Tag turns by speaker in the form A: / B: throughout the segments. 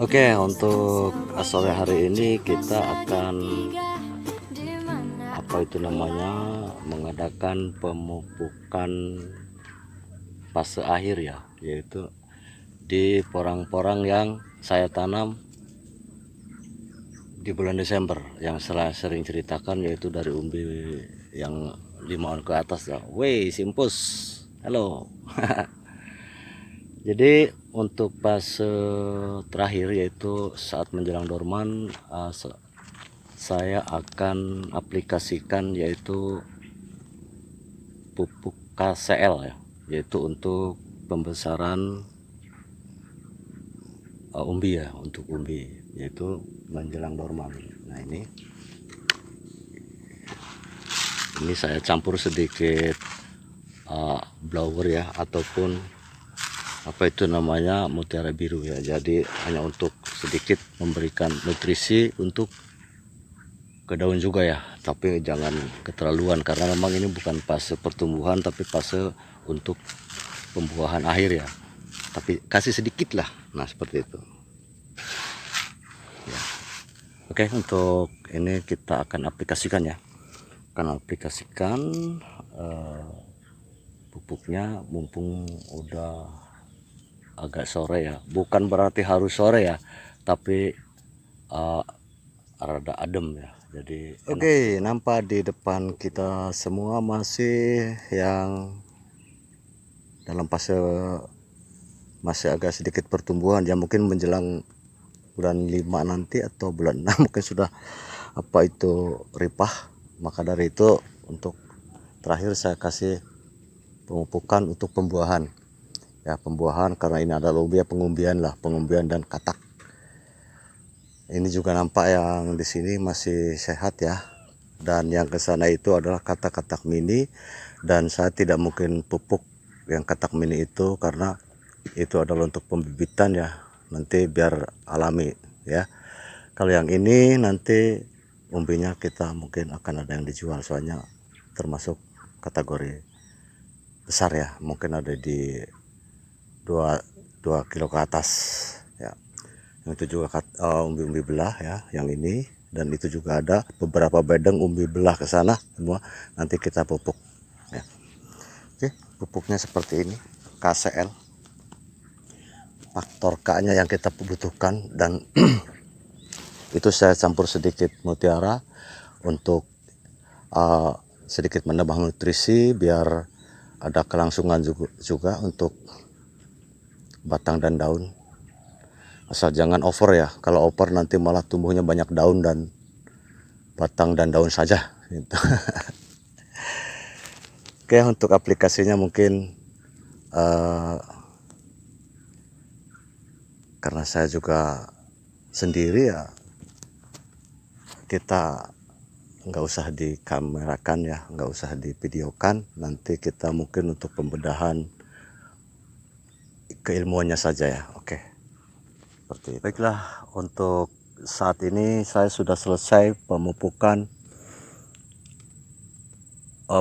A: Oke, untuk sore hari ini kita akan mengadakan pemupukan fase akhir ya, yaitu di porang-porang yang saya tanam di bulan Desember yang sering ceritakan, yaitu dari umbi yang 5 on ke atas ya. Wey, simpus. Halo. Jadi untuk fase terakhir yaitu saat menjelang dorman, saya akan aplikasikan yaitu pupuk KCL ya, yaitu untuk pembesaran umbi ya, untuk umbi yaitu menjelang dorman. Nah ini saya campur sedikit blower ya, ataupun apa itu namanya, mutiara biru ya. Jadi hanya untuk sedikit memberikan nutrisi untuk ke daun juga ya, tapi jangan keterlaluan karena memang ini bukan fase pertumbuhan tapi fase untuk pembuahan akhir ya, tapi kasih sedikit lah. Nah seperti itu ya. Oke, untuk ini kita akan aplikasikan ya, pupuknya mumpung udah agak sore ya, bukan berarti harus sore ya, tapi rada adem ya, jadi oke, nampak di depan kita semua masih yang dalam fase masih agak sedikit pertumbuhan ya, mungkin menjelang bulan 5 nanti atau bulan 6 mungkin sudah apa itu ripah. Maka dari itu untuk terakhir saya kasih pemupukan untuk pembuahan ya, pembuahan karena ini ada umbi ya, pengumbian dan katak. Ini juga nampak yang di sini masih sehat ya, dan yang ke sana itu adalah katak-katak mini, dan saya tidak mungkin pupuk yang katak mini itu karena itu adalah untuk pembibitan ya, nanti biar alami ya. Kalau yang ini nanti umbinya kita mungkin akan ada yang dijual, soalnya termasuk kategori besar ya, mungkin ada di 2 kilo ke atas ya. Yang itu juga umbi-umbi belah ya, yang ini, dan itu juga ada beberapa bedeng umbi belah ke sana semua, nanti kita pupuk ya. Oke, pupuknya seperti ini, KCL, faktor K-nya yang kita butuhkan, dan itu saya campur sedikit mutiara untuk sedikit menambah nutrisi biar ada kelangsungan juga untuk batang dan daun. Asal jangan over ya, kalau over nanti malah tumbuhnya banyak daun dan batang dan daun saja gitu. Oke, untuk aplikasinya mungkin karena saya juga sendiri ya, kita nggak usah dikamerakan ya, nggak usah divideokan, nanti kita mungkin untuk pembedahan keilmuannya saja ya. Oke, seperti itu. Baiklah, untuk saat ini saya sudah selesai pemupukan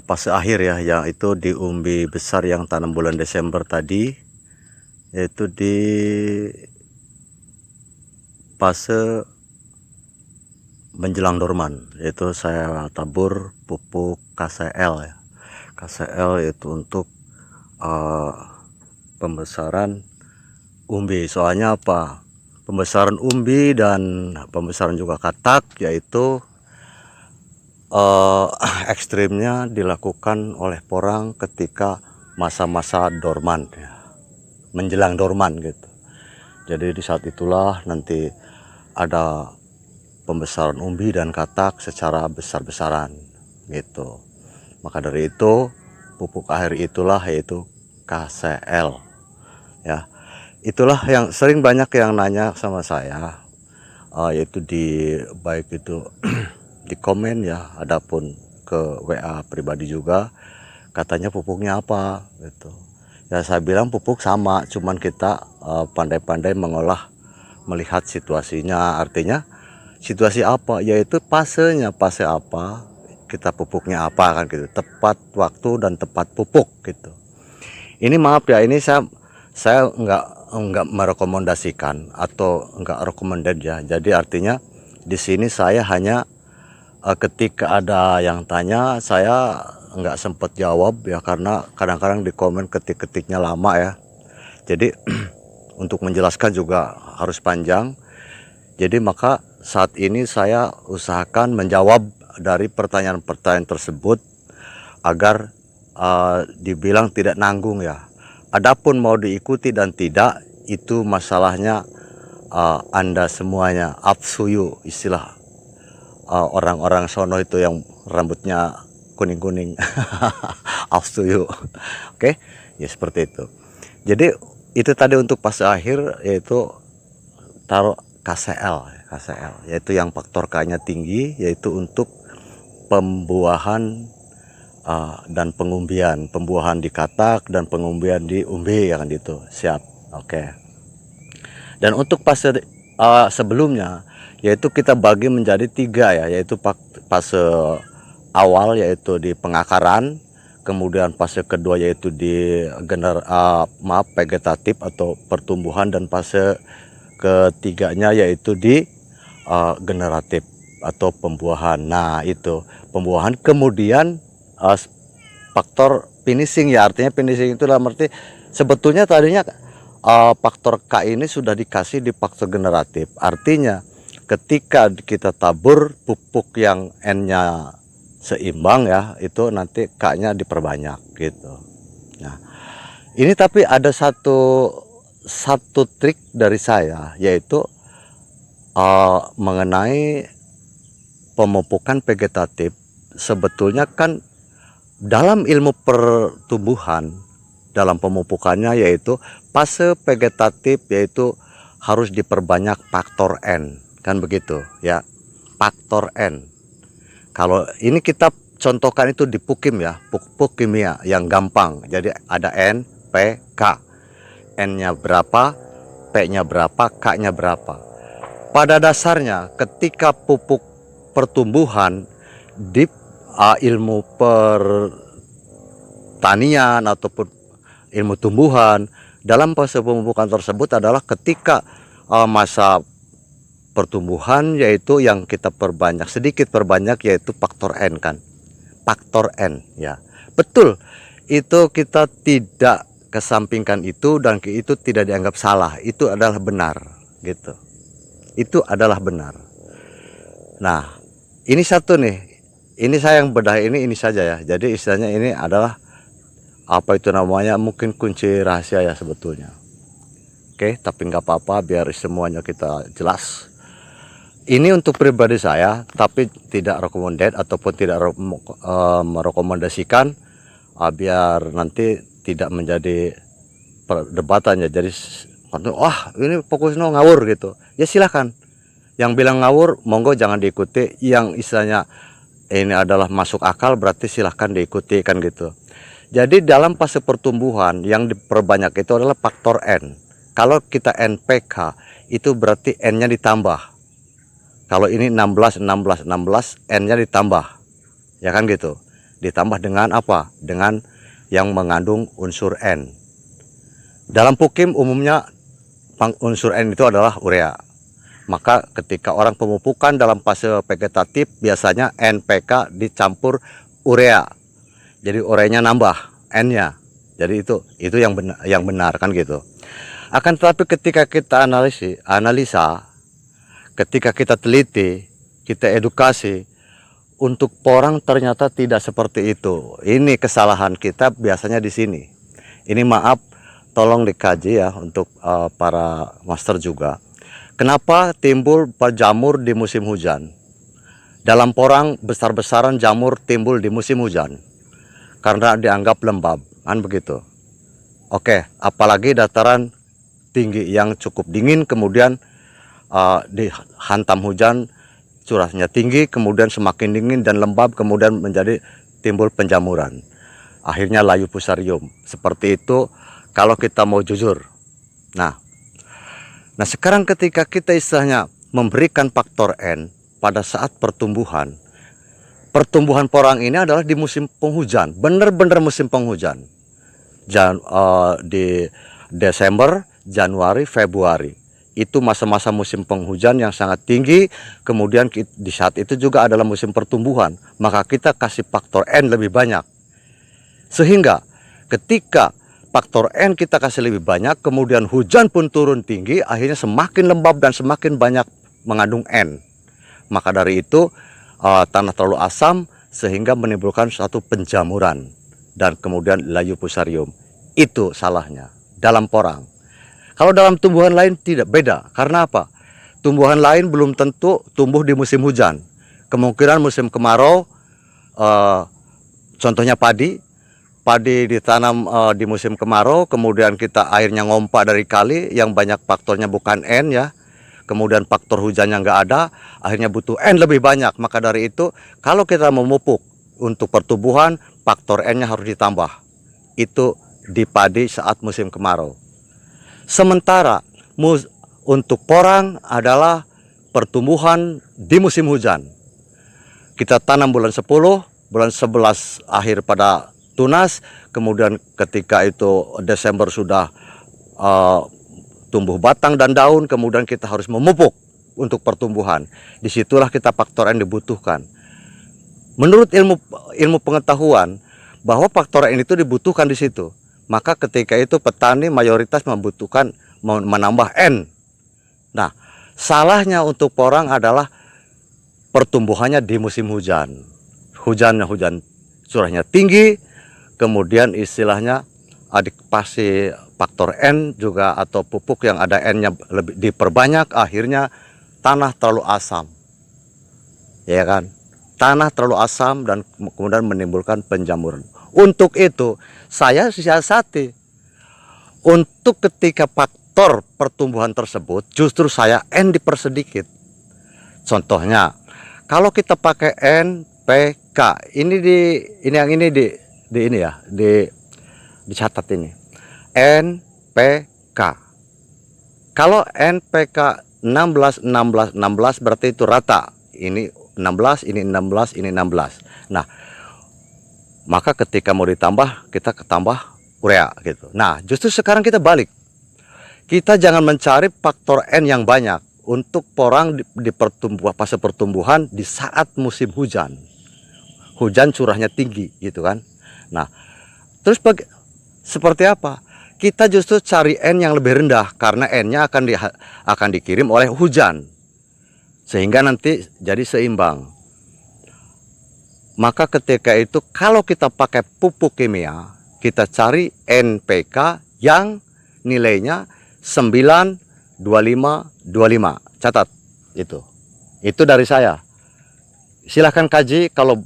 A: fase akhir ya, yaitu di umbi besar yang tanam bulan Desember tadi, yaitu di fase menjelang dorman, yaitu saya tabur pupuk KCL ya. KCL itu untuk pembesaran umbi, soalnya apa, pembesaran umbi dan pembesaran juga katak, yaitu ekstrimnya dilakukan oleh porang ketika masa-masa dorman ya, menjelang dorman gitu. Jadi di saat itulah nanti ada pembesaran umbi dan katak secara besar-besaran gitu. Maka dari itu pupuk akhir itulah yaitu KCL ya. Itulah yang sering banyak yang nanya sama saya, yaitu baik itu di komen ya, adapun ke WA pribadi juga, katanya pupuknya apa gitu. Ya saya bilang pupuk sama, cuman kita pandai-pandai mengolah, melihat situasinya. Artinya situasi apa, yaitu fasenya, fase apa kita pupuknya apa kan gitu, tepat waktu dan tepat pupuk gitu. Ini maaf ya, ini saya enggak merekomendasikan atau enggak recommended ya. Jadi artinya di sini saya hanya ketika ada yang tanya, saya enggak sempat jawab ya, karena kadang-kadang di komen ketik-ketiknya lama ya. Jadi untuk menjelaskan juga harus panjang. Jadi maka saat ini saya usahakan menjawab dari pertanyaan-pertanyaan tersebut agar dibilang tidak nanggung ya. Adapun mau diikuti dan tidak, itu masalahnya Anda semuanya, up to you, istilah orang-orang sono itu yang rambutnya kuning-kuning. Up to you. Oke, ya seperti itu. Jadi itu tadi untuk fase akhir, yaitu taruh KCL, yaitu yang faktor K-nya tinggi, yaitu untuk pembuahan dan pengumbian, pembuahan di katak dan pengumbian di umbi, ya kan gitu. Siap. Oke. Dan untuk fase sebelumnya, yaitu kita bagi menjadi 3 ya, yaitu fase awal yaitu di pengakaran, kemudian fase kedua yaitu di vegetatif atau pertumbuhan, dan fase ketiganya yaitu di generatif atau pembuahan. Nah, itu pembuahan, kemudian faktor finishing ya, artinya finishing itu dalam arti sebetulnya tadinya faktor K ini sudah dikasih di faktor generatif, artinya ketika kita tabur pupuk yang N-nya seimbang ya, itu nanti K-nya diperbanyak gitu. Nah, ini tapi ada satu trik dari saya, yaitu mengenai pemupukan vegetatif. Sebetulnya kan dalam ilmu pertumbuhan, dalam pemupukannya yaitu fase vegetatif, yaitu harus diperbanyak faktor N, kan begitu ya, faktor N. Kalau ini kita contohkan itu di pukim ya, pupuk kimia yang gampang. Jadi ada N, P, K. N-nya berapa, P-nya berapa, K-nya berapa. Pada dasarnya ketika pupuk pertumbuhan di ilmu pertanian ataupun ilmu tumbuhan, dalam fase pemupukan tersebut adalah ketika masa pertumbuhan, yaitu yang kita perbanyak, sedikit perbanyak, yaitu faktor N kan, faktor N ya. Betul, itu kita tidak kesampingkan itu, dan itu tidak dianggap salah, itu adalah benar gitu, itu adalah benar. Nah, ini satu nih, ini saya yang bedah ini saja ya. Jadi istilahnya ini adalah apa itu namanya, mungkin kunci rahasia ya sebetulnya. Oke, tapi nggak apa-apa, biar semuanya kita jelas. Ini untuk pribadi saya, tapi tidak recommended ataupun tidak merekomendasikan, biar nanti tidak menjadi perdebatan ya. Jadi wah ini fokusnya ngawur gitu ya, silahkan. Yang bilang ngawur monggo jangan diikuti, yang istilahnya ini adalah masuk akal berarti silahkan diikuti kan gitu. Jadi dalam fase pertumbuhan yang diperbanyak itu adalah faktor N. Kalau kita NPK itu berarti N-nya ditambah. Kalau ini 16, N-nya ditambah. Ya kan gitu. Ditambah dengan apa? Dengan yang mengandung unsur N. Dalam pukim umumnya unsur N itu adalah urea. Maka ketika orang pemupukan dalam fase vegetatif, biasanya NPK dicampur urea. Jadi ureanya nambah N-nya. Jadi itu yang benar kan gitu. Akan tetapi ketika kita analisa, ketika kita teliti, kita edukasi, untuk porang ternyata tidak seperti itu. Ini kesalahan kita biasanya di sini. Ini maaf, tolong dikaji ya untuk para master juga. Kenapa timbul jamur di musim hujan? Dalam porang besar-besaran jamur timbul di musim hujan karena dianggap lembab, kan begitu. Oke, apalagi dataran tinggi yang cukup dingin, kemudian dihantam hujan, curahnya tinggi, kemudian semakin dingin dan lembab, kemudian menjadi timbul penjamuran. Akhirnya layu fusarium. Seperti itu kalau kita mau jujur. Nah sekarang ketika kita istilahnya memberikan faktor N pada saat pertumbuhan porang ini adalah di musim penghujan, benar-benar musim penghujan. Di Desember Januari, Februari. Itu masa-masa musim penghujan yang sangat tinggi. Kemudian di saat itu juga adalah musim pertumbuhan. Maka kita kasih faktor N lebih banyak. Sehingga ketika faktor N kita kasih lebih banyak, kemudian hujan pun turun tinggi, akhirnya semakin lembab dan semakin banyak mengandung N. Maka dari itu tanah terlalu asam sehingga menimbulkan suatu penjamuran dan kemudian layu fusarium. Itu salahnya dalam porang. Kalau dalam tumbuhan lain tidak beda. Karena apa? Tumbuhan lain belum tentu tumbuh di musim hujan. Kemungkinan musim kemarau, contohnya padi. Padi ditanam di musim kemarau, kemudian kita airnya ngompak dari kali, yang banyak faktornya bukan N ya. Kemudian faktor hujannya nggak ada, akhirnya butuh N lebih banyak. Maka dari itu, kalau kita memupuk untuk pertumbuhan, faktor N-nya harus ditambah. Itu di padi saat musim kemarau. Sementara untuk porang adalah pertumbuhan di musim hujan. Kita tanam bulan 10, bulan 11 akhir pada tunas, kemudian ketika itu Desember sudah tumbuh batang dan daun, kemudian kita harus memupuk untuk pertumbuhan. Disitulah kita faktor N dibutuhkan. Menurut ilmu pengetahuan bahwa faktor N itu dibutuhkan di situ. Maka ketika itu petani mayoritas membutuhkan menambah N. Nah, salahnya untuk porang adalah pertumbuhannya di musim hujan. Hujan curahnya tinggi, kemudian istilahnya dikasih faktor N juga atau pupuk yang ada N-nya lebih diperbanyak, akhirnya tanah terlalu asam. Ya kan? Tanah terlalu asam dan kemudian menimbulkan penjamuran. Untuk itu, saya siasati. Untuk ketika faktor pertumbuhan tersebut, justru saya N dipersedikit. Contohnya, kalau kita pakai NPK, dicatat ini. NPK. Kalau NPK 16 berarti itu rata. Ini 16, ini 16, ini 16. Nah, maka ketika mau ditambah, kita ketambah urea gitu. Nah, justru sekarang kita balik. Kita jangan mencari faktor N yang banyak untuk porang di fase pertumbuhan di saat musim hujan. Hujan curahnya tinggi gitu kan. Nah, terus seperti apa? Kita justru cari N yang lebih rendah karena N-nya akan dikirim oleh hujan. Sehingga nanti jadi seimbang. Maka ketika itu kalau kita pakai pupuk kimia, kita cari NPK yang nilainya 9, 25, 25. Catat itu. Itu dari saya. Silahkan kaji kalau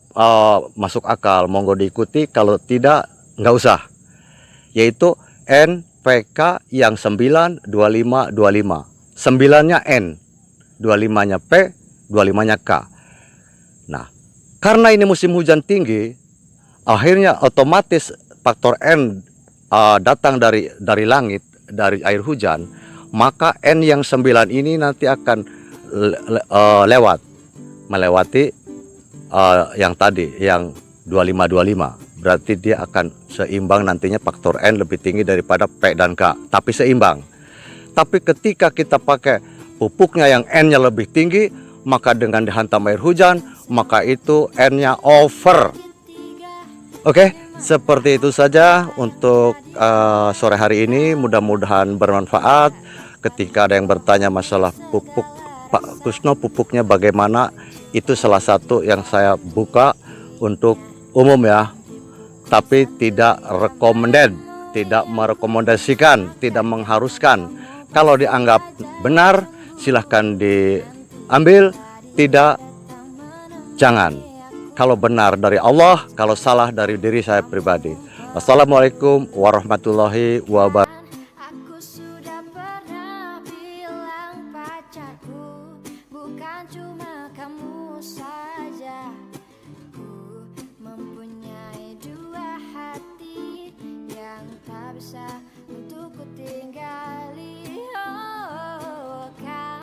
A: masuk akal, monggo diikuti. Kalau tidak, nggak usah. Yaitu NPK yang 9, 25, 25. 9-nya N, 25-nya P, 25-nya K. Nah, karena ini musim hujan tinggi, akhirnya otomatis faktor N datang dari langit, dari air hujan, maka N yang 9 ini nanti akan melewati yang tadi, yang 25-25. Berarti dia akan seimbang nantinya, faktor N lebih tinggi daripada P dan K, tapi seimbang. Tapi ketika kita pakai pupuknya yang N-nya lebih tinggi, maka dengan dihantam air hujan, maka itu N-nya over. Oke, seperti itu saja untuk sore hari ini. Mudah-mudahan bermanfaat. Ketika ada yang bertanya masalah pupuk, Pak Kusno pupuknya bagaimana, itu salah satu yang saya buka untuk umum ya. Tapi tidak recommended, tidak merekomendasikan, tidak mengharuskan. Kalau dianggap benar, silahkan diambil, tidak, jangan. Kalau benar dari Allah, kalau salah dari diri saya pribadi. Wassalamualaikum warahmatullahi wabarakatuh.
B: Aku sudah pernah bilang pacarku, bukan cuma kamu saja. Ku mempunyai dua hati yang tak bisa